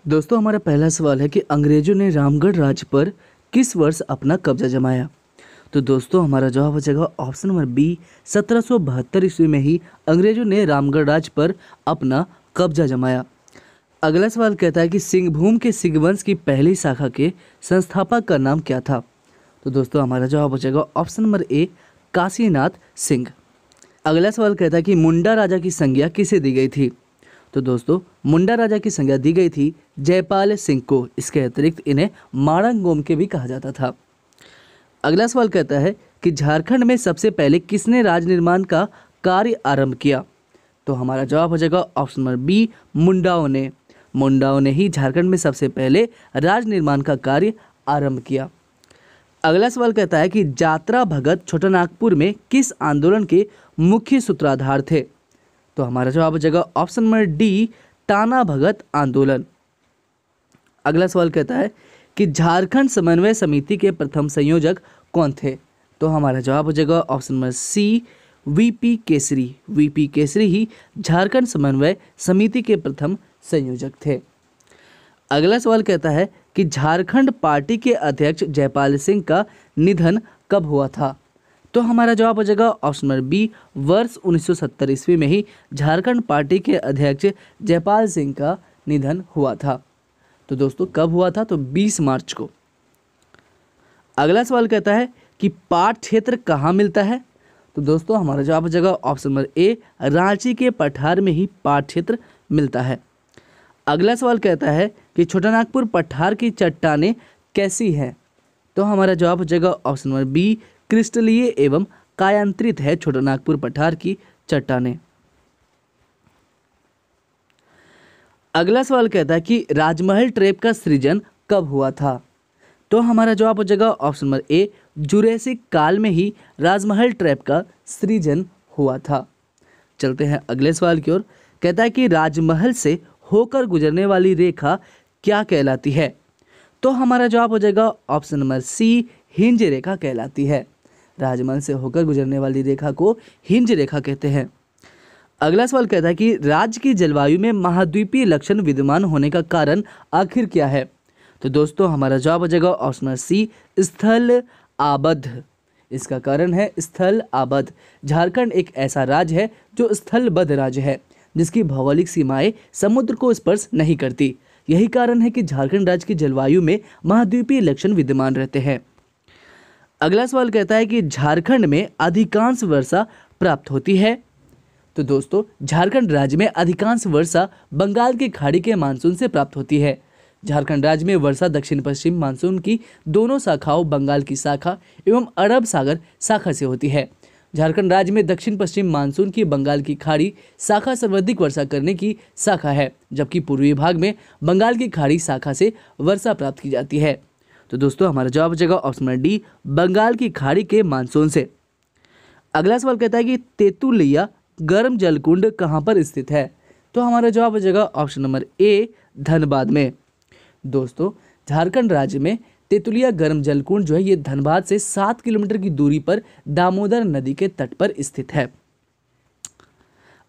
दोस्तों हमारा पहला सवाल है कि अंग्रेजों ने रामगढ़ राज्य पर किस वर्ष अपना कब्जा जमाया। तो दोस्तों हमारा जवाब हो जाएगा ऑप्शन नंबर बी 1772 ईस्वी में ही अंग्रेजों ने रामगढ़ राज्य पर अपना कब्जा जमाया। अगला सवाल कहता है कि सिंहभूम के सिंह वंश की पहली शाखा के संस्थापक का नाम क्या था। तो दोस्तों हमारा जवाब हो जाएगा option number A Kashinath Singh. अगला सवाल कहता है कि मुंडा राजा की संज्ञा किसे दी गई थी। तो दोस्तों मुंडा राजा की संज्ञा दी गई थी जयपाल सिंह को। इसके अतिरिक्त इन्हें माड़ंगोम के भी कहा जाता था। अगला सवाल कहता है कि झारखंड में सबसे पहले किसने राज निर्माण का कार्य आरंभ किया। तो हमारा जवाब हो जाएगा ऑप्शन नंबर बी मुंडाओं ने ही झारखंड में सबसे पहले राज निर्माण का कार्य आरंभ किया। अगला सवाल कहता है कि जात्रा भगत छोटानागपुर में किस आंदोलन के मुख्य सूत्रधार थे। तो हमारा जवाब हो जाएगा option number D Tana Bhagat आंदोलन। अगला सवाल कहता है कि झारखंड समन्वय समिति के प्रथम संयोजक कौन थे। तो हमारा जवाब हो जाएगा option number C VP Kesari ही झारखंड समन्वय समिति के प्रथम संयोजक थे। अगला सवाल कहता है कि झारखंड पार्टी के अध्यक्ष जयपाल सिंह का निधन कब हुआ था। तो हमारा जवाब हो जाएगा ऑप्शन नंबर बी वर्ष 1970 ईस्वी में ही झारखंड पार्टी के अध्यक्ष जयपाल सिंह का निधन हुआ था। तो दोस्तों कब हुआ था, तो 20 मार्च को। अगला सवाल कहता है कि पाट क्षेत्र कहाँ मिलता है। तो दोस्तों हमारा जवाब हो जाएगा ऑप्शन नंबर ए रांची के पठार में ही पाट क्षेत्र मिलता है। अगला सवाल कहता है कि छोटानागपुर पठार की चट्टानें कैसी हैं। तो हमारा जवाब हो जाएगा ऑप्शन नंबर बी क्रिस्टलीय एवं कायांतरित है छोटानागपुर पठार की चट्टानें। अगला सवाल कहता है कि राजमहल ट्रैप का सृजन कब हुआ था। तो हमारा जवाब हो जाएगा ऑप्शन नंबर ए जुरैसिक काल में ही राजमहल ट्रैप का सृजन हुआ था। चलते हैं अगले सवाल की ओर। कहता है कि राजमहल से होकर गुजरने वाली रेखा क्या कहलाती है। तो हमारा जवाब हो जाएगा ऑप्शन नंबर सी हिंज रेखा कहलाती है। राजमहल से होकर गुजरने वाली रेखा को हिंज रेखा कहते हैं। अगला सवाल कहता है कि राज्य की जलवायु में महाद्वीपीय लक्षण विद्यमान होने का कारण आखिर क्या है। तो दोस्तों हमारा जवाब हो जाएगा ऑप्शन नंबर सी स्थल आबद्ध। इसका कारण है स्थल आबद्ध। झारखंड एक ऐसा राज्य है जो स्थलबद्ध राज्य है, जिसकी भौगोलिक सीमाएं समुद्र को स्पर्श नहीं करती। यही कारण है कि झारखंड राज्य की जलवायु में महाद्वीपीय लक्षण विद्यमान रहते हैं। अगला सवाल कहता है कि झारखंड में अधिकांश वर्षा प्राप्त होती है। तो दोस्तों झारखंड राज्य में अधिकांश वर्षा बंगाल की खाड़ी के मानसून से प्राप्त होती है। झारखंड राज्य में वर्षा दक्षिण पश्चिम मानसून की दोनों शाखाओं बंगाल की शाखा एवं अरब सागर शाखा से होती है। झारखंड राज्य में दक्षिण पश्चिम मानसून की बंगाल की खाड़ी शाखा सर्वाधिक वर्षा करने की शाखा है, जबकि पूर्वी भाग में बंगाल की खाड़ी शाखा से वर्षा प्राप्त की जाती है। तो दोस्तों हमारा जवाब हो जाएगा ऑप्शन नंबर डी बंगाल की खाड़ी के मानसून से। अगला सवाल कहता है कि तेतुलिया गर्म जलकुंड कहाँ पर स्थित है। तो हमारा जवाब हो जाएगा ऑप्शन नंबर ए धनबाद में। दोस्तों झारखंड राज्य में तेतुलिया गर्म जलकुंड जो है ये धनबाद से 7 किलोमीटर की दूरी पर दामोदर नदी के तट पर स्थित है।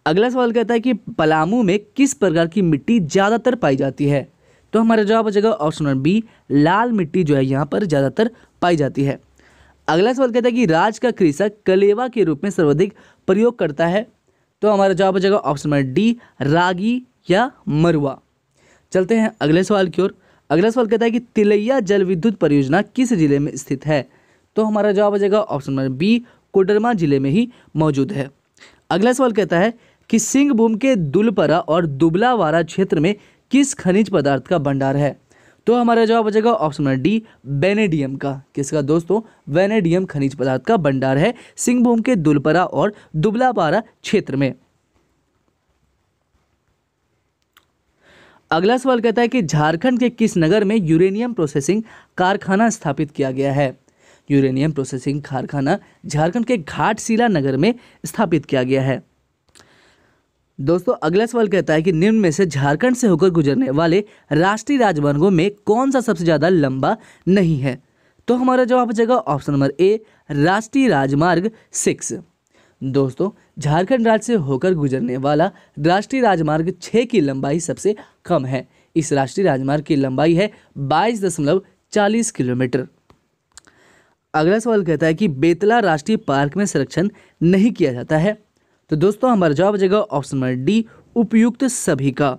अगला सवाल कहता है कि पलामू में किस प्रकार की मिट्टी ज्यादातर पाई जाती है। तो हमारा जवाब हो जाएगा ऑप्शन नंबर बी लाल मिट्टी जो है यहाँ पर ज्यादातर पाई जाती है। अगला सवाल कहता है कि राज्य का कृषक कलेवा के रूप में सर्वाधिक प्रयोग करता है। तो हमारा जवाब हो जाएगा ऑप्शन नंबर डी रागी या मरुआ। चलते हैं अगले सवाल की ओर। अगला सवाल कहता है कि तिलैया जल विद्युत परियोजना किस जिले में स्थित है। तो हमारा जवाब हो जाएगा ऑप्शन नंबर बी कोडरमा जिले में ही मौजूद है। अगला सवाल कहता है कि सिंहभूम के दुलपरा और दुबलावारा क्षेत्र में किस खनिज पदार्थ का भंडार है। तो हमारा जवाब हो जाएगा ऑप्शन नंबर डी वेनेडियम का। किसका दोस्तों, वेनेडियम खनिज पदार्थ का भंडार है सिंहभूम के दुलपरा और दुबलावारा क्षेत्र में। अगला सवाल कहता है कि झारखंड के किस नगर में यूरेनियम प्रोसेसिंग कारखाना स्थापित किया गया है। यूरेनियम प्रोसेसिंग कारखाना झारखंड के घाटशिला नगर में स्थापित किया गया है। दोस्तों अगला सवाल कहता है कि निम्न में से झारखंड से होकर गुजरने वाले राष्ट्रीय राजमार्गों में कौन सा सबसे ज्यादा लंबा नहीं है। तो हमारा जवाब हो जाएगा ऑप्शन नंबर ए राष्ट्रीय राजमार्ग 6। दोस्तों झारखंड राज्य से होकर गुजरने वाला राष्ट्रीय राजमार्ग 6 की लंबाई सबसे कम है। इस राष्ट्रीय राजमार्ग की लंबाई है 22.40 किलोमीटर। अगला सवाल कहता है कि बेतला राष्ट्रीय पार्क में संरक्षण नहीं किया जाता है। तो दोस्तों हमारा जवाब हो जाएगा ऑप्शन नंबर डी, उपयुक्त सभी का।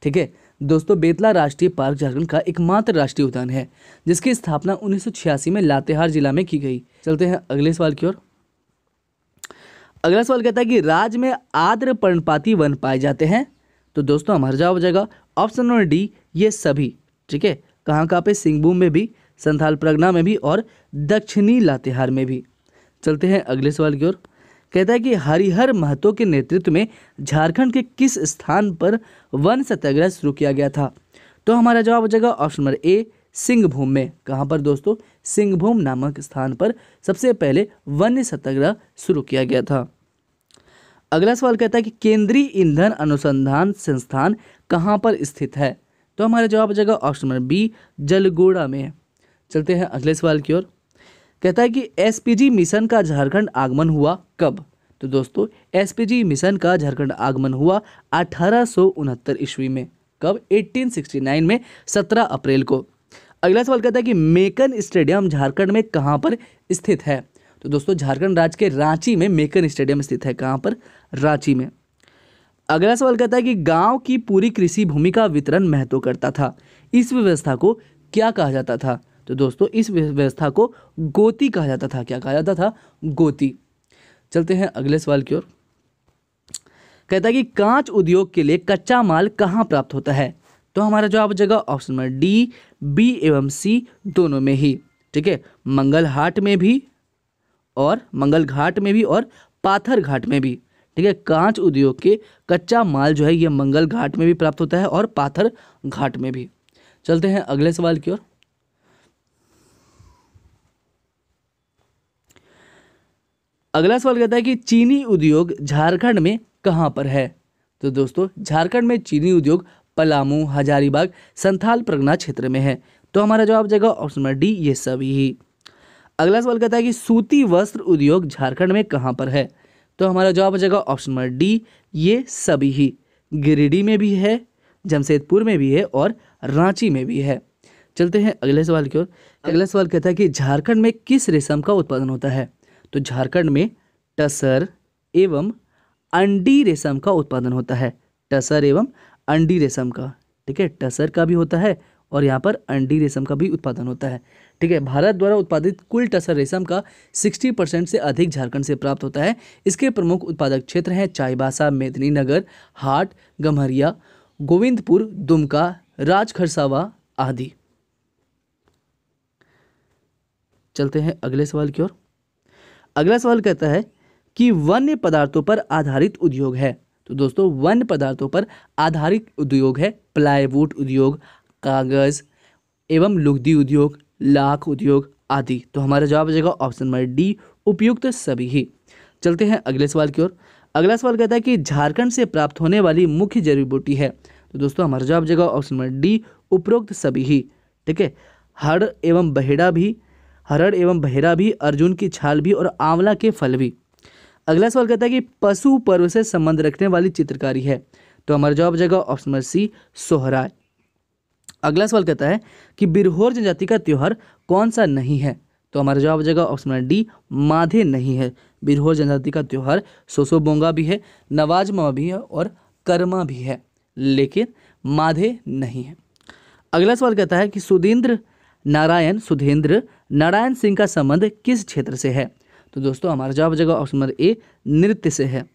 ठीक है दोस्तों, बेतला राष्ट्रीय पार्क झारखंड का एकमात्र राष्ट्रीय उद्यान है जिसकी स्थापना 1986 में लातेहार जिला में की गई। चलते हैं अगले सवाल की ओर। अगला सवाल कहता है कि राज्य में आर्द्र पर्णपाती वन पाए जाते हैं। तो दोस्तों हमारा जवाब हो जाएगा ऑप्शन नंबर डी, ये सभी। ठीक है, कहाँ कहाँ पे? सिंहभूम में भी, संथाल परगना में भी और दक्षिणी लातेहार में भी। चलते हैं अगले सवाल की ओर। कहता है कि हरिहर महतो के नेतृत्व में झारखंड के किस स्थान पर वन सत्याग्रह शुरू किया गया था? तो हमारा जवाब हो जाएगा ऑप्शन नंबर ए, सिंहभूम में। कहाँ पर दोस्तों? सिंहभूम नामक स्थान पर सबसे पहले वन सत्याग्रह शुरू किया गया था। अगला सवाल कहता है कि केंद्रीय ईंधन अनुसंधान संस्थान कहाँ पर स्थित है? तो हमारा जवाब हो जाएगा ऑप्शन नंबर बी, जलगोड़ा में। चलते हैं अगले सवाल की ओर। कहता है कि एसपीजी मिशन का झारखंड आगमन हुआ कब? तो दोस्तों एसपीजी मिशन का झारखंड आगमन हुआ 1869 ईस्वी में। कब? 1869 में 17 अप्रैल को। अगला सवाल कहता है कि मेकन स्टेडियम झारखंड में कहाँ पर स्थित है? तो दोस्तों झारखंड राज्य के रांची में मेकन स्टेडियम स्थित है। कहाँ पर? रांची में। अगला सवाल कहता है कि गांव की पूरी कृषि भूमि का वितरण महतो करता था, इस व्यवस्था को क्या कहा जाता था? तो दोस्तों इस व्यवस्था को गोती कहा जाता था। क्या कहा जाता था? गोती। चलते हैं अगले सवाल की ओर। कहता है कि कांच उद्योग के लिए कच्चा माल कहाँ प्राप्त होता है? तो हमारा जवाब हो जाएगा ऑप्शन नंबर डी, बी एवं सी दोनों में ही। ठीक है, मंगल घाट में भी और पाथर घाट में भी। ठीक है, कांच उद्योग के कच्चा माल जो है ये मंगल घाट में भी प्राप्त होता है और पाथर घाट में भी। चलते हैं अगले सवाल की ओर। अगला सवाल कहता है कि चीनी उद्योग झारखंड में कहाँ पर है? तो दोस्तों झारखंड में चीनी उद्योग पलामू, हजारीबाग, संथाल परगना क्षेत्र में है। तो हमारा जवाब हो जाएगा ऑप्शन नंबर डी, ये सभी ही। अगला सवाल कहता है कि सूती वस्त्र उद्योग झारखंड में कहाँ पर है? तो हमारा जवाब हो जाएगा ऑप्शन नंबर डी, ये सभी ही। गिरिडीह में भी है, जमशेदपुर में भी है और रांची में भी है। चलते हैं अगले सवाल की ओर। अगला सवाल कहता है कि झारखंड में किस रेशम का उत्पादन होता है? तो झारखंड में टसर एवं अंडी रेशम का उत्पादन होता है। टसर एवं अंडी रेशम का। ठीक है, टसर का भी होता है और यहाँ पर अंडी रेशम का भी उत्पादन होता है। ठीक है, भारत द्वारा उत्पादित कुल टसर रेशम का 60% से अधिक झारखंड से प्राप्त होता है। इसके प्रमुख उत्पादक क्षेत्र हैं चाईबासा, मेदिनीनगर, हाट, गम्हरिया, गोविंदपुर, दुमका, राजखरसावा आदि। चलते हैं अगले सवाल की ओर। अगला सवाल कहता है कि वन्य पदार्थों पर आधारित उद्योग है। तो दोस्तों वन्य पदार्थों पर आधारित उद्योग है प्लाईवुड उद्योग, कागज एवं लुगदी उद्योग, लाख उद्योग आदि। तो हमारा जवाब हो जाएगा ऑप्शन नंबर डी, उपयुक्त सभी ही। चलते हैं अगले सवाल की ओर। अगला सवाल कहता है कि झारखंड से प्राप्त होने वाली मुख्य जड़ी बूटी है। तो दोस्तों हमारा जवाब हो जाएगा ऑप्शन नंबर डी, उपरोक्त सभी ही। ठीक है, हरड़ एवं बहेरा भी, अर्जुन की छाल भी और आंवला के फल भी। अगला सवाल कहता है कि पशु पर्व से संबंध रखने वाली चित्रकारी है। तो हमारा जवाब हो जाएगा ऑप्शन नंबर सी, सोहराय। अगला सवाल कहता है कि बिरहोर जनजाति का त्योहार कौन सा नहीं है? तो हमारा जवाब हो जाएगा ऑप्शन नंबर डी, माधे नहीं है। बिरहोर जनजाति का त्योहार सोसोबोंगा भी है, नवाजमा भी है और कर्मा भी है, लेकिन माधे नहीं है। अगला सवाल कहता है कि सुधेंद्र नारायण सिंह का संबंध किस क्षेत्र से है? तो दोस्तों हमारा जवाब हो जाएगा ऑप्शन नंबर ए, नृत्य से है।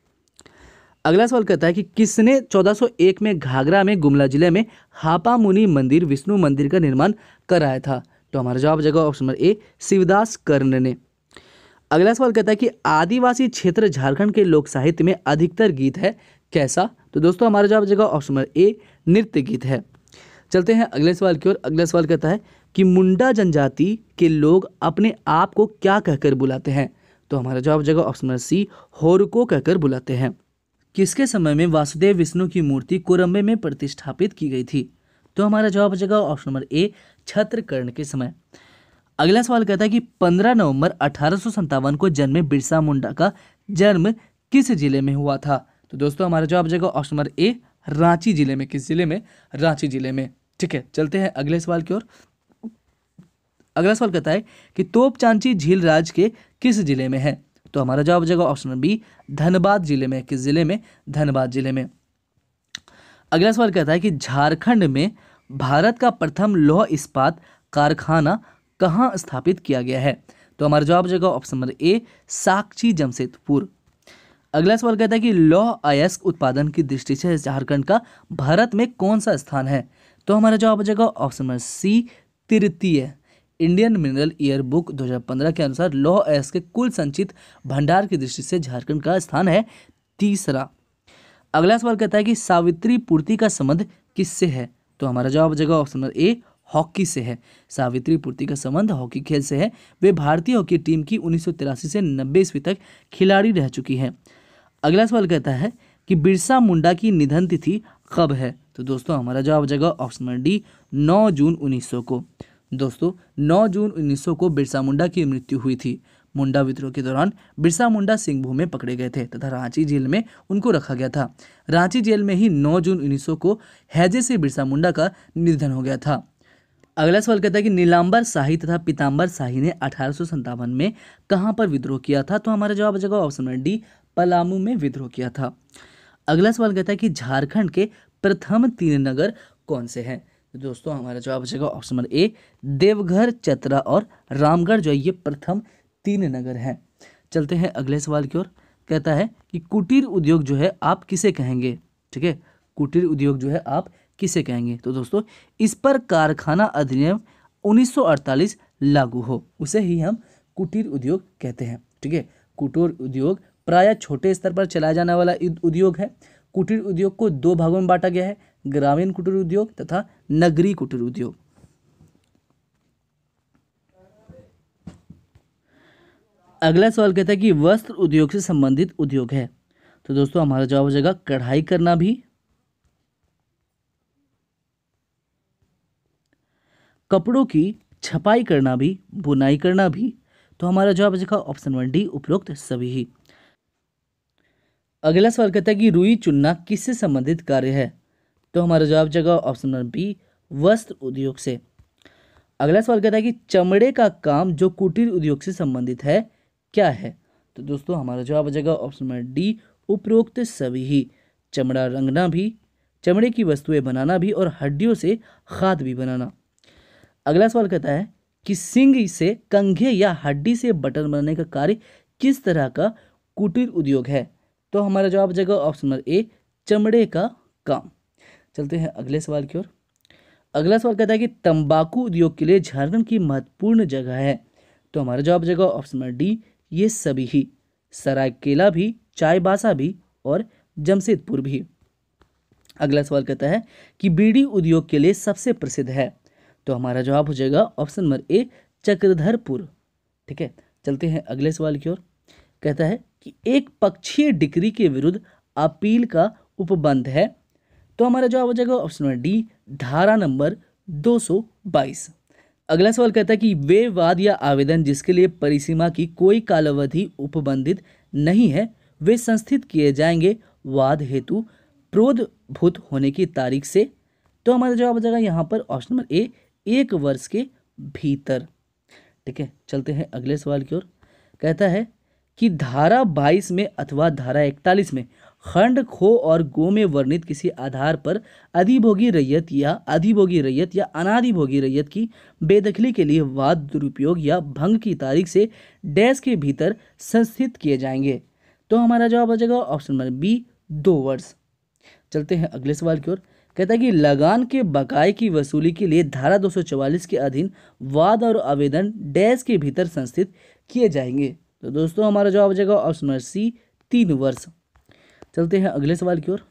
अगला सवाल कहता है कि किसने 1401 में घाघरा में गुमला जिले में हापा मुनि मंदिर विष्णु मंदिर का निर्माण कराया था? तो हमारा जवाब हो जाएगा ऑप्शन नंबर ए, शिवदास कर्ण ने। अगला सवाल कहता है कि आदिवासी क्षेत्र झारखंड के लोक साहित्य में अधिकतर गीत है कैसा? तो दोस्तों हमारा जवाब हो जाएगा ऑप्शन नंबर ए, नृत्य गीत है। चलते हैं अगले सवाल की ओर। अगला सवाल कहता है कि मुंडा जनजाति के लोग अपने आप को क्या कहकर बुलाते हैं? तो हमारा जवाब हो जाएगा ऑप्शन नंबर सी, होरको कहकर बुलाते हैं। किसके समय में वासुदेव विष्णु की मूर्ति कोरम्बे में प्रतिष्ठापित की गई थी? तो हमारा जवाब हो जाएगा ऑप्शन नंबर ए, छत्रकर्ण के समय। अगला सवाल कहता है कि 15 नवंबर 1857 को जन्मे बिरसा मुंडा का जन्म किस जिले में हुआ था? तो दोस्तों हमारा जवाब हो जाएगा ऑप्शन नंबर ए, रांची जिले में। किस जिले में? रांची जिले में। ठीक है, चलते हैं अगले सवाल की ओर। अगला सवाल कहता है कि तोपचांची झील राज्य के किस जिले में है? तो हमारा जवाब हो जाएगा ऑप्शन नंबर बी, धनबाद जिले में। किस जिले में? धनबाद जिले में। अगला सवाल कहता है कि झारखंड में भारत का प्रथम लौह इस्पात कारखाना कहाँ स्थापित किया गया है? तो हमारा जवाब हो जाएगा option number A, Sakchi Jamshedpur. अगला सवाल कहता है कि लौह अयस्क उत्पादन की दृष्टि से झारखंड का भारत में कौन सा स्थान है? तो हमारा जवाब हो जाएगा ऑप्शन नंबर सी, तृतीय। इंडियन मिनरल ईयर बुक 2015 के अनुसार लौह अयस्क के कुल संचित भंडार की दृष्टि से झारखंड का स्थान है तीसरा। अगला सवाल कहता है कि सावित्री पूर्ति का संबंध किससे है? तो हमारा जवाब हो जाएगा ऑप्शन नंबर ए, हॉकी से है। सावित्री पूर्ति का संबंध हॉकी खेल से है। वे भारतीय हॉकी टीम की 1983 से 90 ईस्वी तक खिलाड़ी रह चुकी हैं। अगला सवाल कहता है कि बिरसा मुंडा की निधन तिथि कब है? तो दोस्तों हमारा जवाब हो जाएगा ऑप्शन नंबर डी, 9 जून 1900 को। दोस्तों 9 जून 1900 को बिरसा मुंडा की मृत्यु हुई थी। मुंडा विद्रोह के दौरान बिरसा मुंडा सिंहभूम में पकड़े गए थे तथा रांची जेल में उनको रखा गया था। रांची जेल में ही 9 जून 1900 को हैजे से बिरसा मुंडा का निधन हो गया था। अगला सवाल कहता है कि नीलांबर शाही तथा पीताम्बर शाही ने 1857 में कहां पर विद्रोह किया था? तो हमारा जवाब हो जाएगा ऑप्शन नंबर डी, पलामू में विद्रोह किया था। अगला सवाल कहता है कि झारखंड के प्रथम 3 नगर कौन से हैं? तो दोस्तों हमारा जवाब हो जाएगा option number A, Deoghar, Chatra और रामगढ़ जो है ये प्रथम 3 नगर हैं। चलते हैं अगले सवाल की ओर। कहता है कि कुटीर उद्योग जो है आप किसे कहेंगे? ठीक है, कुटीर उद्योग जो है आप किसे कहेंगे? तो दोस्तों इस पर कारखाना अधिनियम 1948 लागू हो उसे ही हम कुटीर उद्योग कहते हैं। ठीक है, कुटीर उद्योग प्रायः छोटे स्तर पर चलाया जाने वाला उद्योग है। कुटीर उद्योग को 2 भागों में बांटा गया है, ग्रामीण कुटीर उद्योग तथा नगरीय कुटीर उद्योग। अगला सवाल कहता है कि वस्त्र उद्योग से संबंधित उद्योग है। तो दोस्तों हमारा जवाब हो जाएगा कढ़ाई करना भी, कपड़ों की छपाई करना भी, बुनाई करना भी। तो हमारा जवाब हो जाएगा ऑप्शन नंबर डी, उपरोक्त सभी ही। अगला सवाल कहता है कि रुई चुनना किससे संबंधित कार्य है? तो हमारा जवाब हो जाएगा ऑप्शन नंबर बी, वस्त्र उद्योग से। अगला सवाल कहता है कि चमड़े का काम जो कुटीर उद्योग से संबंधित है क्या है? तो दोस्तों हमारा जवाब हो जाएगा ऑप्शन नंबर डी, उपरोक्त सभी ही। चमड़ा रंगना भी, चमड़े की वस्तुएं बनाना भी और हड्डियों से खाद भी बनाना। अगला सवाल कहता है कि सींग से कंघे या हड्डी से बटन बनाने का कार्य किस तरह का कुटीर उद्योग है? तो हमारा जवाब हो जाएगा ऑप्शन नंबर ए, चमड़े का काम। चलते हैं अगले सवाल की ओर। अगला सवाल कहता है कि तंबाकू उद्योग के लिए झारखंड की महत्वपूर्ण जगह है। तो हमारा जवाब हो जाएगा ऑप्शन नंबर डी, ये सभी ही। सरायकेला भी, चाईबासा भी और जमशेदपुर भी। अगला सवाल कहता है कि बीड़ी उद्योग के लिए सबसे प्रसिद्ध है। तो हमारा जवाब हो जाएगा ऑप्शन नंबर ए, चक्रधरपुर। ठीक है, चलते हैं अगले सवाल की ओर। कहता है कि एक पक्षीय डिक्री के विरुद्ध अपील का उपबंध है। तो हमारा जवाब हो जाएगा ऑप्शन नंबर डी, धारा नंबर 222। अगला सवाल कहता है कि वे वाद या आवेदन जिसके लिए परिसीमा की कोई कालावधि उपबंधित नहीं है वे संस्थित किए जाएंगे वाद हेतु प्रोद्भूत होने की तारीख से। तो हमारा जवाब हो जाएगा यहाँ पर ऑप्शन नंबर ए, 1 वर्ष के भीतर। ठीक है, चलते हैं अगले सवाल की ओर। कहता है कि धारा 22 में अथवा धारा 41 में खंड खो और गो में वर्णित किसी आधार पर अधिभोगी रैयत या अनाधिभोगी रैयत की बेदखली के लिए वाद दुरुपयोग या भंग की तारीख से डैश के भीतर संस्थित किए जाएंगे। तो हमारा जवाब हो जाएगा ऑप्शन नंबर बी, 2 वर्ष। चलते हैं अगले सवाल की ओर। कहता है कि लगान के बकाये की वसूली के लिए धारा 244 के अधीन वाद और आवेदन डैश के भीतर संस्थित किए जाएंगे। तो दोस्तों हमारा जवाब हो जाएगा ऑप्शन नंबर सी, 3 वर्ष। चलते हैं अगले सवाल की ओर।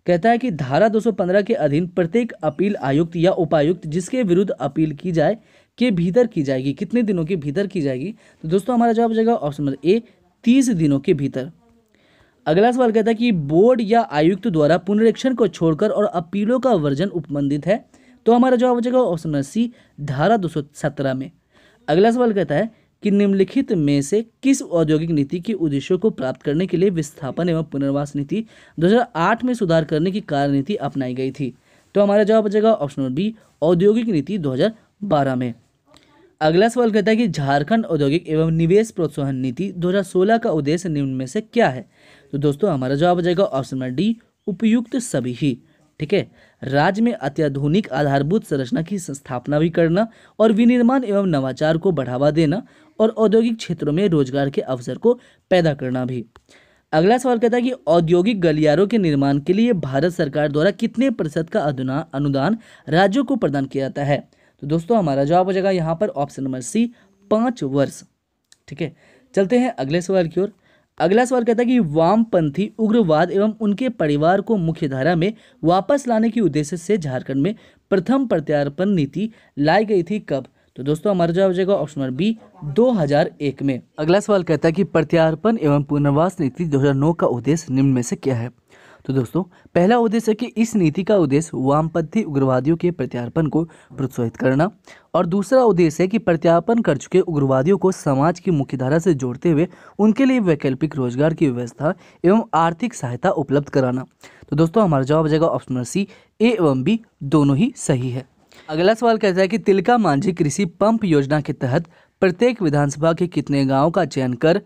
कहता है कि धारा 215 के अधीन प्रत्येक अपील आयुक्त या उपायुक्त जिसके विरुद्ध अपील की जाए के भीतर की जाएगी, कितने दिनों के भीतर की जाएगी? तो दोस्तों हमारा जवाब हो जाएगा ऑप्शन नंबर ए, 30 दिनों के भीतर। अगला सवाल कहता है कि बोर्ड या आयुक्त द्वारा पुनरीक्षण को छोड़कर और अपीलों का वर्जन उपबंधित है। तो हमारा जवाब हो जाएगा ऑप्शन नंबर सी, धारा 217 में। अगला सवाल कहता है कि निम्नलिखित में से किस औद्योगिक नीति के उद्देश्यों को प्राप्त करने के लिए विस्थापन एवं पुनर्वास नीति 2008 में सुधार करने की कार्य नीति अपनाई गई थी? तो हमारा जवाब हो जाएगा ऑप्शन नंबर बी, औद्योगिक नीति 2012 में। अगला सवाल कहता है कि झारखंड औद्योगिक एवं निवेश प्रोत्साहन नीति 2016 का उद्देश्य निम्न में से क्या है? तो दोस्तों हमारा जवाब हो जाएगा ऑप्शन नंबर डी, उपयुक्त सभी ही। ठीक है, राज्य में अत्याधुनिक आधारभूत संरचना की स्थापना भी करना और विनिर्माण एवं नवाचार को बढ़ावा देना और औद्योगिक क्षेत्रों में रोजगार के अवसर को पैदा करना भी। अगला सवाल कहता है कि औद्योगिक गलियारों के निर्माण के लिए भारत सरकार द्वारा कितने प्रतिशत का अनुदान राज्यों को प्रदान किया जाता है? तो दोस्तों हमारा जवाब हो जाएगा यहाँ पर ऑप्शन नंबर सी, 5 वर्ष। ठीक है, चलते हैं अगले सवाल की ओर। अगला सवाल कहता है कि वामपंथी उग्रवाद एवं उनके परिवार को मुख्यधारा में वापस लाने के उद्देश्य से झारखंड में प्रथम प्रत्यार्पण नीति लाई गई थी कब? तो दोस्तों हमारा जवाब हो जाएगा ऑप्शन नंबर बी, 2001 में। अगला सवाल कहता है कि प्रत्यार्पण एवं पुनर्वास नीति 2009 का उद्देश्य निम्न में से क्या है? तो दोस्तों पहला उद्देश्य है कि इस नीति का उद्देश्य वामपंथी उग्रवादियों के प्रत्यार्पण को प्रोत्साहित करना और दूसरा उद्देश्य है कि प्रत्यार्पण कर चुके उग्रवादियों को समाज की मुख्यधारा से जोड़ते हुए उनके लिए वैकल्पिक रोजगार की व्यवस्था एवं आर्थिक सहायता उपलब्ध कराना। तो दोस्तों हमारा जवाब हो जाएगा ऑप्शन नंबर सी, ए एवं बी दोनों ही सही है। अगला सवाल कहता है कि तिलका मांझी कृषि पंप योजना के तहत प्रत्येक विधानसभा के कितने गाँव का चयन कर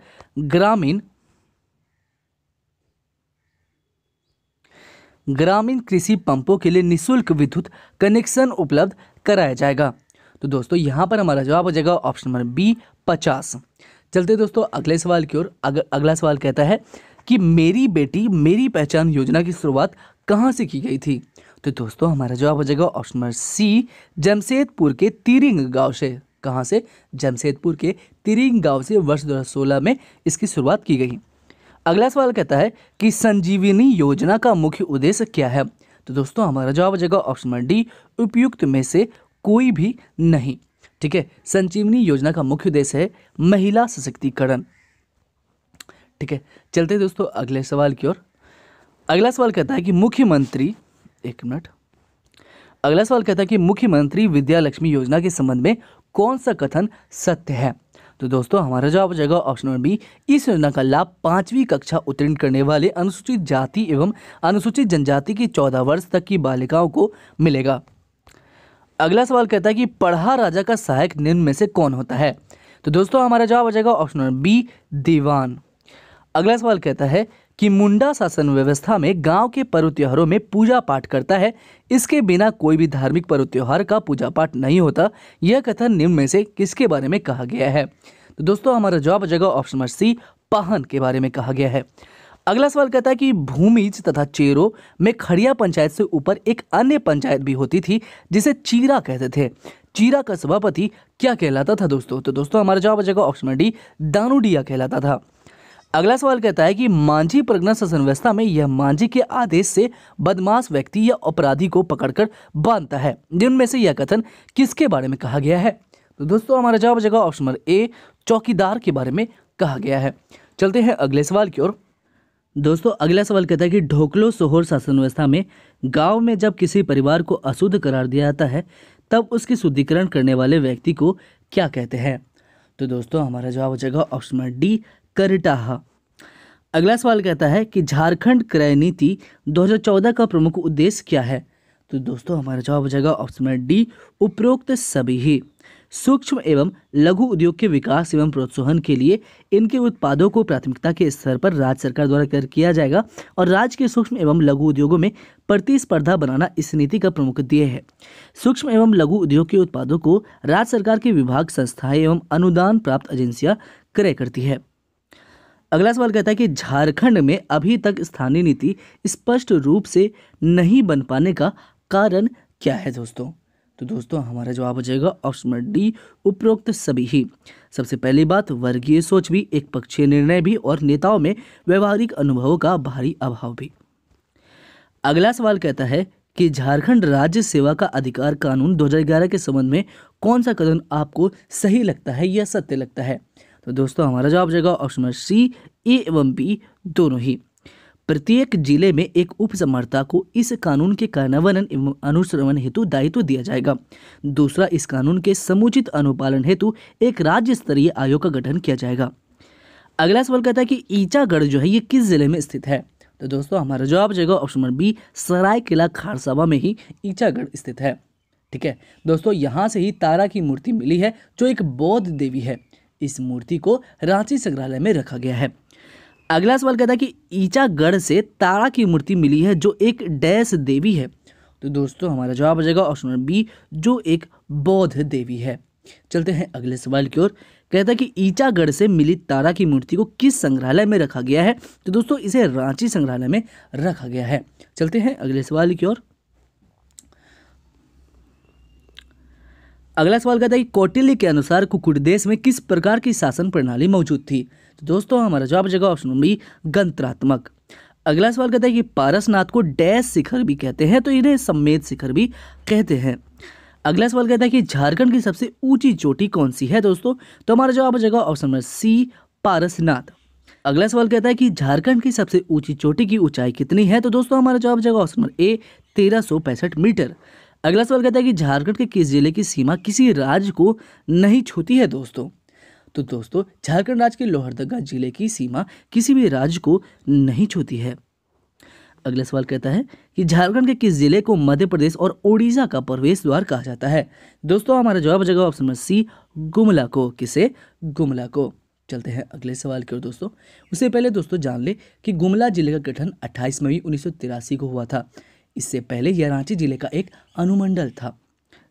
ग्रामीण कृषि पंपों के लिए निःशुल्क विद्युत कनेक्शन उपलब्ध कराया जाएगा? तो दोस्तों यहाँ पर हमारा जवाब हो जाएगा ऑप्शन नंबर बी, 50। चलते दोस्तों अगले सवाल की ओर। अगला सवाल कहता है कि मेरी बेटी मेरी पहचान योजना की शुरुआत कहाँ से की गई थी? तो दोस्तों हमारा जवाब हो जाएगा ऑप्शन नंबर सी, जमशेदपुर के तिरिंग गाँव से। कहाँ से? जमशेदपुर के तिरिंग गाँव से वर्ष 2016 में इसकी शुरुआत की गई। अगला सवाल कहता है कि संजीवनी योजना का मुख्य उद्देश्य क्या है? तो दोस्तों हमारा जवाब हो जाएगा ऑप्शन नंबर डी, उपयुक्त में से कोई भी नहीं। ठीक है, संजीवनी योजना का मुख्य उद्देश्य है महिला सशक्तिकरण। ठीक है, चलते दोस्तों अगले सवाल की ओर। अगला सवाल कहता है कि अगला सवाल कहता है कि मुख्यमंत्री विद्या लक्ष्मी योजना के संबंध में कौन सा कथन सत्य है? तो दोस्तों हमारा जवाब हो जाएगा ऑप्शन नंबर बी, इस योजना का लाभ 5वीं कक्षा उत्तीर्ण करने वाले अनुसूचित जाति एवं अनुसूचित जनजाति की 14 वर्ष तक की बालिकाओं को मिलेगा। अगला सवाल कहता है कि पढ़ा राजा का सहायक निम्न में से कौन होता है? तो दोस्तों हमारा जवाब हो जाएगा ऑप्शन नंबर बी, दीवान। अगला सवाल कहता है कि मुंडा शासन व्यवस्था में गांव के पर्व त्योहारों में पूजा पाठ करता है, इसके बिना कोई भी धार्मिक पर्व त्योहार का पूजा पाठ नहीं होता। यह कथन निम्न में से किसके बारे में कहा गया है? तो दोस्तों हमारा जवाब हो जाएगा ऑप्शन नंबर सी, पाहन के बारे में कहा गया है। अगला सवाल कहता है कि भूमिज तथा चेरो में खड़िया पंचायत से ऊपर एक अन्य पंचायत भी होती थी जिसे चीरा कहते थे। चीरा का सभापति क्या कहलाता था दोस्तों? तो दोस्तों हमारा जवाब हो जाएगा ऑप्शन नंबर डी, दानुडिया कहलाता था। अगला सवाल कहता है कि मांझी परगना शासन व्यवस्था में यह मांझी के आदेश से बदमाश व्यक्ति या अपराधी को पकड़कर बांधता है, जिनमें से यह कथन किसके बारे में कहा गया है? तो दोस्तों हमारा जवाब हो जाएगा ऑप्शन नंबर ए, चौकीदार के बारे में कहा गया है। चलते हैं अगले सवाल की ओर। दोस्तों अगला सवाल कहता है कि ढोकलो सोहोर शासन व्यवस्था में गांव में जब किसी परिवार को अशुद्ध करार दिया जाता है तब उसकी शुद्धिकरण करने वाले व्यक्ति को क्या कहते हैं? तो दोस्तों हमारा जवाब हो जाएगा ऑप्शन नंबर डी, करटाहा। अगला सवाल कहता है कि झारखंड क्रय नीति 2014 का प्रमुख उद्देश्य क्या है? तो दोस्तों हमारा जवाब हो जाएगा ऑप्शन नंबर डी, उपरोक्त सभी ही। सूक्ष्म एवं लघु उद्योग के विकास एवं प्रोत्साहन के लिए इनके उत्पादों को प्राथमिकता के स्तर पर राज्य सरकार द्वारा किया जाएगा और राज्य के सूक्ष्म एवं लघु उद्योगों में प्रतिस्पर्धा बनाना इस नीति का प्रमुख ध्येय है। सूक्ष्म एवं लघु उद्योग के उत्पादों को राज्य सरकार के विभाग, संस्थाएं एवं अनुदान प्राप्त एजेंसियां क्रय करती है। अगला सवाल कहता है कि झारखंड में अभी तक स्थानीय नीति स्पष्ट रूप से नहीं बन पाने का कारण क्या है दोस्तों? तो दोस्तों हमारा जवाब हो जाएगा ऑप्शन नंबर डी, उपरोक्त सभी ही। सबसे पहली बात, वर्गीय सोच भी, एक पक्षीय निर्णय भी और नेताओं में व्यवहारिक अनुभवों का भारी अभाव भी। अगला सवाल कहता है कि झारखंड राज्य सेवा का अधिकार कानून 2011 के संबंध में कौन सा कथन आपको सही लगता है या सत्य लगता है? तो दोस्तों हमारा जवाब हो जाएगा ऑप्शन नंबर सी, ए एवं बी दोनों ही। प्रत्येक जिले में एक उपसमर्ता को इस कानून के कार्यान्वयन एवं अनुश्रवण हेतु दायित्व दिया जाएगा। दूसरा, इस कानून के समुचित अनुपालन हेतु एक राज्य स्तरीय आयोग का गठन किया जाएगा। अगला सवाल कहता है कि ईचागढ़ जो है ये किस जिले में स्थित है? तो दोस्तों हमारा जवाब हो जाएगा ऑप्शन नंबर बी, सरायकेला खारसावा में ही ईचागढ़ स्थित है। ठीक है दोस्तों, यहाँ से ही तारा की मूर्ति मिली है जो एक बौद्ध देवी है। इस मूर्ति को रांची संग्रहालय में रखा गया है। अगला सवाल कहता है कि ईचागढ़ से तारा की मूर्ति मिली है जो एक डैश देवी है। तो दोस्तों हमारा जवाब हो जाएगा ऑप्शन नंबर बी, जो एक बौद्ध देवी है। चलते हैं अगले सवाल की ओर। कहता है कि ईचागढ़ से मिली तारा की मूर्ति को किस संग्रहालय में रखा गया है। तो दोस्तों इसे रांची संग्रहालय में रखा गया है। चलते हैं अगले सवाल की ओर। अगला सवाल कहता है कि कौटिल्य के अनुसार कुकुट देश में किस प्रकार की शासन प्रणाली मौजूद थी। तो दोस्तों हमारा जवाब हो जाएगा ऑप्शन नंबर बी, गणतंत्रात्मक। अगला सवाल कहता है कि पारसनाथ को डैश शिखर भी कहते हैं, तो इन्हें सम्मेद शिखर भी कहते हैं। अगला सवाल कहता है कि झारखंड की सबसे ऊंची चोटी कौन सी है दोस्तों। तो हमारा जवाब हो जाएगा ऑप्शन नंबर सी, पारसनाथ। अगला सवाल कहता है कि झारखंड की सबसे ऊंची चोटी की ऊंचाई कितनी है। तो दोस्तों हमारा जवाब हो जाएगा ऑप्शन नंबर ए, 1365 मीटर। अगला सवाल कहता है कि झारखंड के किस जिले की सीमा किसी राज्य को नहीं छूती है दोस्तों। तो दोस्तों झारखंड राज्य के लोहरदगा जिले की सीमा किसी भी राज्य को नहीं छूती है। अगला सवाल कहता है कि झारखंड के किस जिले को मध्य प्रदेश और ओडिशा का प्रवेश द्वार कहा जाता है। दोस्तों हमारा जवाब हो जाएगा ऑप्शन नंबर सी, गुमला को। किसे? गुमला को। चलते हैं अगले सवाल की ओर दोस्तों। उससे पहले दोस्तों जान ले कि गुमला जिले का गठन 28 मई 1983 को हुआ था। इससे पहले यह रांची जिले का एक अनुमंडल था।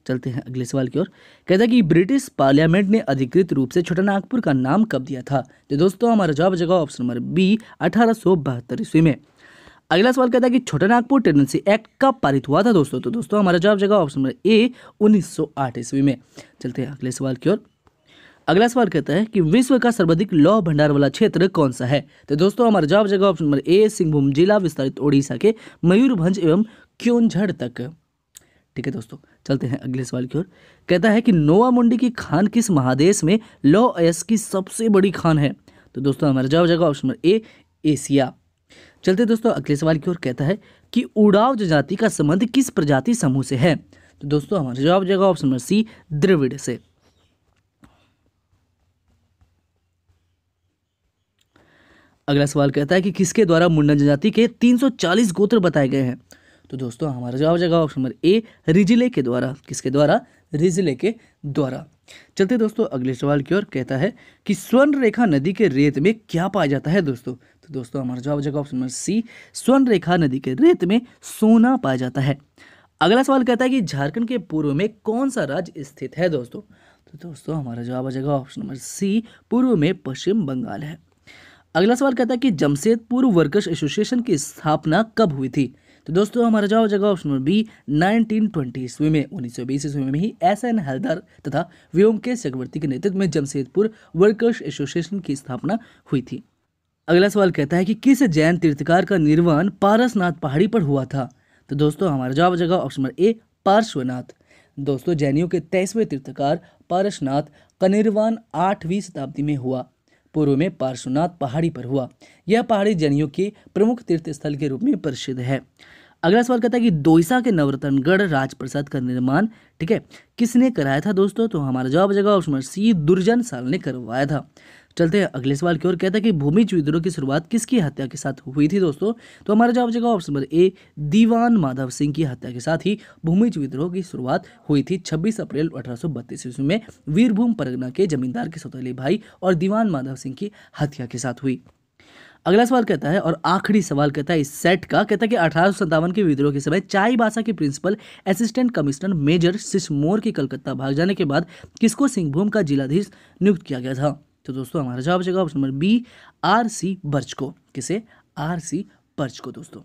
चलते हैं अगले सवाल की ओर। कहता है कि ब्रिटिश पार्लियामेंट ने अधिकृत रूप से छोटानागपुर का नाम कब दिया था। तो दोस्तों हमारा जवाब हो जाएगा ऑप्शन नंबर बी, 1872 ईस्वी में। अगला सवाल कहता है कि छोटानागपुर टेनेंसी एक्ट कब पारित हुआ था दोस्तों। तो दोस्तों हमारा जवाब हो जाएगा ऑप्शन नंबर ए, 1908 ईस्वी में। चलते हैं अगले सवाल की ओर। अगला सवाल कहता है कि विश्व का सर्वाधिक लौह भंडार वाला क्षेत्र कौन सा है। तो दोस्तों हमारा जवाब हो जाएगा ऑप्शन नंबर ए, सिंहभूम जिला विस्तारित ओडिशा के मयूरभंज एवं क्योंझड़ तक। ठीक है दोस्तों, चलते हैं अगले सवाल की ओर। कहता है कि नोवा मुंडी की खान किस महादेश में लौह अयस्क की सबसे बड़ी खान है। तो दोस्तों हमारा जवाब हो जाएगा ऑप्शन नंबर ए, एशिया। चलते दोस्तों अगले सवाल की ओर। कहता है कि उड़ाव जनजाति का संबंध किस प्रजाति समूह से है। तो दोस्तों हमारा जवाब हो जाएगा ऑप्शन नंबर सी, द्रविड़ से। अगला सवाल कहता है कि किसके द्वारा मुंडन जनजाति के 340 गोत्र बताए गए हैं। तो दोस्तों हमारा जवाब हो जाएगा ऑप्शन नंबर ए, रिजले के द्वारा। किसके द्वारा? रिजले के द्वारा। चलते दोस्तों अगले सवाल की ओर। कहता है कि स्वर्ण रेखा नदी के रेत में क्या पाया जाता है दोस्तों। तो दोस्तों हमारा जवाब हो जाएगा ऑप्शन नंबर सी, स्वर्ण रेखा नदी के रेत में सोना पाया जाता है। अगला सवाल कहता है कि झारखंड के पूर्व में कौन सा राज्य स्थित है दोस्तों। तो दोस्तों हमारा जवाब हो जाएगा ऑप्शन नंबर सी, पूर्व में पश्चिम बंगाल है। अगला सवाल कहता है कि जमशेदपुर वर्कर्स एसोसिएशन की स्थापना कब हुई थी। तो दोस्तों हमारा जवाब हो जाएगा ऑप्शन नंबर बी, 1920 ईस्वी में। 1920 ईस्वी में ही SN हलदर तथा व्योमकेश चक्रवर्ती के नेतृत्व में जमशेदपुर वर्कर्स एसोसिएशन की स्थापना हुई थी। अगला सवाल कहता है कि किस जैन तीर्थकार का निर्वाण पारसनाथ पहाड़ी पर हुआ था। तो दोस्तों हमारा जवाब हो जाएगा ऑप्शन नंबर ए, पार्श्वनाथ। दोस्तों जैनियों के 23वें तीर्थकार पारसनाथ का निर्वाण 8वीं शताब्दी में हुआ। पूर्व में पार्श्वनाथ पहाड़ी पर हुआ। यह पहाड़ी जैनियों के प्रमुख तीर्थ स्थल के रूप में प्रसिद्ध है। अगला सवाल कहता है कि दोईसा के नवरत्नगढ़ राजप्रसाद का निर्माण ठीक है किसने कराया था दोस्तों। तो हमारा जवाब हो जाएगा ऑप्शन नंबर सी, दुर्जन साल ने करवाया था। चलते हैं अगले सवाल की ओर। कहता है कि भूमिज विद्रोह की शुरुआत किसकी हत्या के साथ हुई थी दोस्तों। तो हमारा जवाब हो जाएगा ऑप्शन नंबर ए, दीवान माधव सिंह की हत्या के साथ ही भूमिज विद्रोह की शुरुआत हुई थी। 26 अप्रैल 1832 ईस्वी में वीरभूम परगना के जमींदार के सौतेले भाई और दीवान माधव सिंह की हत्या के साथ हुई। अगला सवाल कहता है और आखिरी सवाल कहता है इस सेट का। कहता है कि 1857 के विद्रोह के समय चाईबासा के प्रिंसिपल असिस्टेंट कमिश्नर मेजर सिसमोर के कलकत्ता भाग जाने के बाद किसको सिंहभूम का जिलाधीश नियुक्त किया गया था। तो दोस्तों हमारा जवाब हो जाएगा ऑप्शन नंबर बी, RC बर्च को। किसे? RC बर्च को दोस्तों।